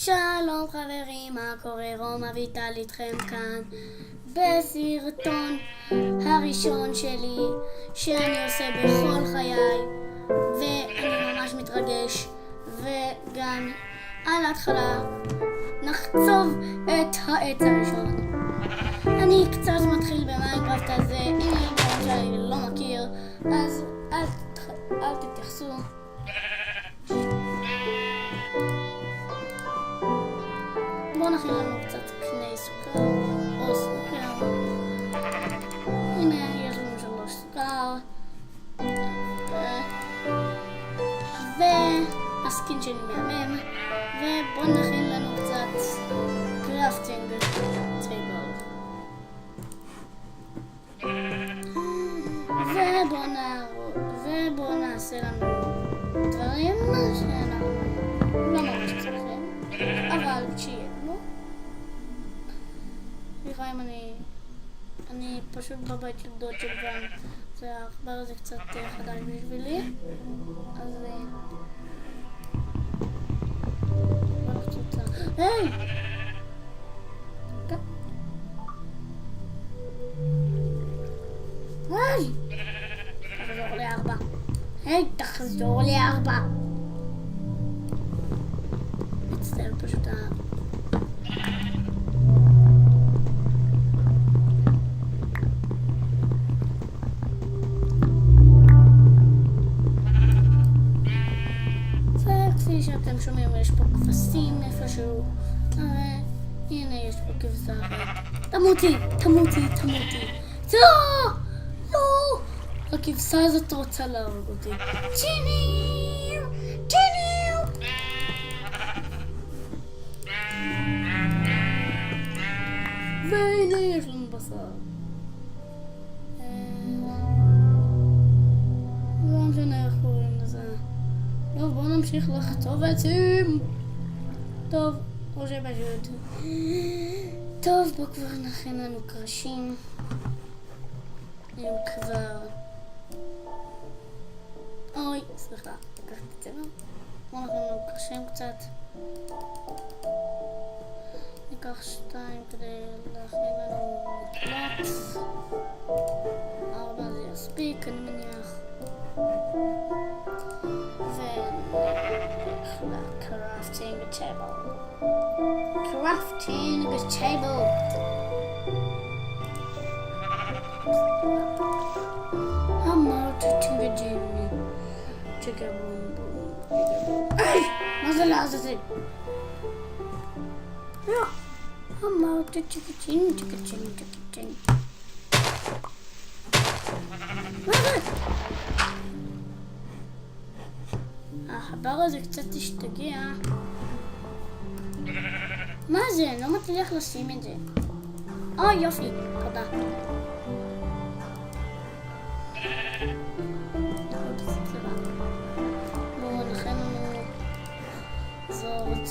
שלום חברים, מה קורה? רום אביטל איתכם כאן בסרטון הראשון שלי שאני עושה בכל חיי, ואני ממש מתרגש. וגם על ההתחלה נחצוב את העץ הראשון. אני קצת מתחיל במיינקראפט הזה, אם יש דברים שאני לא מכיר אז אל תתייחסו. בואו נכין לנו קצת קני סוכר או סוכר. הנה יש לנו 3 סוכר והסקין שלי מהמם. ובואו נכין לנו קצת קראפטינג טייבל ובואו נעשה לנו דברים שאנחנו לא ממש צריכים, אבל כשיהיה לנו. סליחה אם אני פשוט בבית של דוד של ון, זה העכבר הזה קצת חדש בשבילי, אז בוא נחצוצה. היי! היי! תחזור ל4. היי, תחזור ל4. מצטער פשוט וכפי שאתם שומעים יש פה כבשים איפשהו. הנה יש פה כבשה אחת. תמותי. לא! הכבשה הזאת רוצה להרוג אותי. צ'יניו! והנה יש לנו בשר. לא משנה איך קוראים לזה. טוב, בואו נמשיך לחצוב עצים. טוב, או שבשוד. טוב, בואו כבר נכין לנו קרשים. אם כבר... אוי, סליחה, לקחתי את זה. בואו נכין לנו קרשים קצת. ניקח 2 כדי להכין לנו מקלט. 4 זה יספיק, אני מניח. ונלך לקראפטינג טייבל. אמרתי צ'יגבום. היי! מה זה לעזאזל? אמרתי צ'יקצ'ין. מה זה? החבר הזה קצת השתגע. מה זה? אני לא מצליח לשים את זה. יופי, תודה. בואו נכין לנו זאת.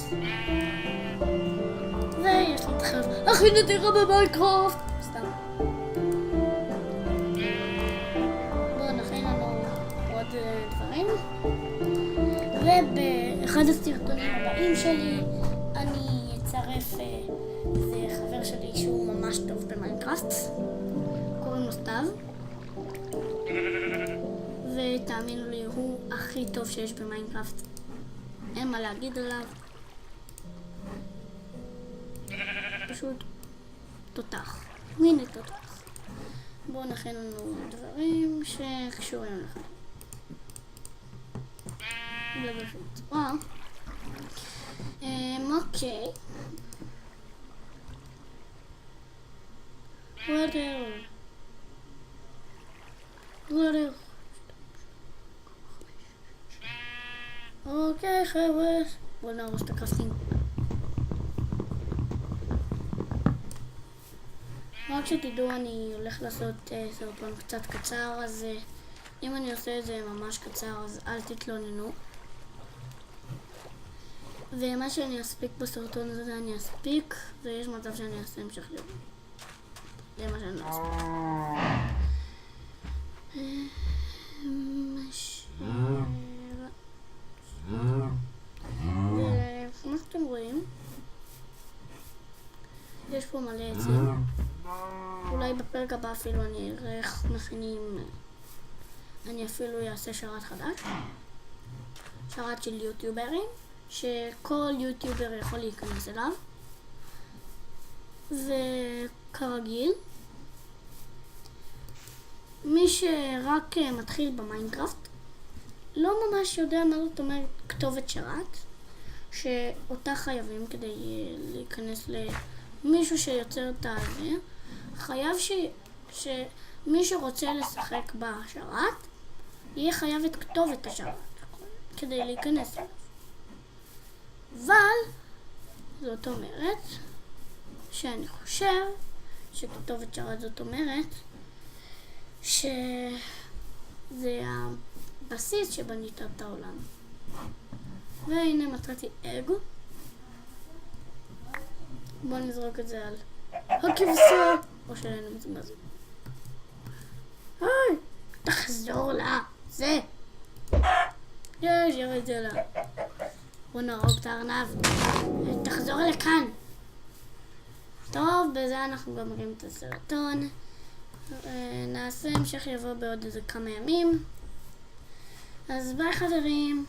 ויש לי דחף הכי נדירה במיינקראפט. סתם. בואו נכין לנו עוד דברים. ובאחד הסרטונים הבאים שלי אני אצרף איזה חבר שלי שהוא ממש טוב במיינקראפט, קוראים לו סתיו, ותאמינו לי הוא הכי טוב שיש במיינקראפט, אין מה להגיד עליו, פשוט תותח, מיני תותח. בואו נכין לנו דברים שקשורים לכם. אוקיי. אוקיי חבר'ה, בואו נהרוס את הקרפטינג. רק שתדעו, אני הולך לעשות סרטון קצת קצר, אז אם אני עושה את זה ממש קצר אז אל תתלוננו. ומה שאני אספיק בסרטון הזה אני אספיק, ויש מצב שאני אעשה המשך יום. זה מה שאני לא אספיק. וכמו שאתם רואים יש פה מלא עצים. אולי בפרק הבא אפילו אני אראה איך מכינים, אני אפילו אעשה שרת חדש. שרת של יוטיוברים, שכל יוטיובר יכול להיכנס אליו. וכרגיל, מי שרק מתחיל במיינקראפט, לא ממש יודע מה זאת אומרת כתובת שרת, שאותה חייבים כדי להיכנס למישהו שיוצר את הזה. חייב שמי שרוצה לשחק בשרת, יהיה חייב את כתובת השרת כדי להיכנס אליו. אבל זאת אומרת שאני חושב שכתובת שרת זאת אומרת שזה הבסיס שבנית את העולם. והנה מצאתי אג. בוא נזרוק את זה על הכבשה. או שלנו מזמז. היי, תחזור לה. זה. יש, ירד זה לה. בוא נרוג את הארנב. תחזור לכאן. טוב, בזה אנחנו גומרים את הסרטון. נעשה המשך יבוא בעוד איזה כמה ימים. אז ביי חברים.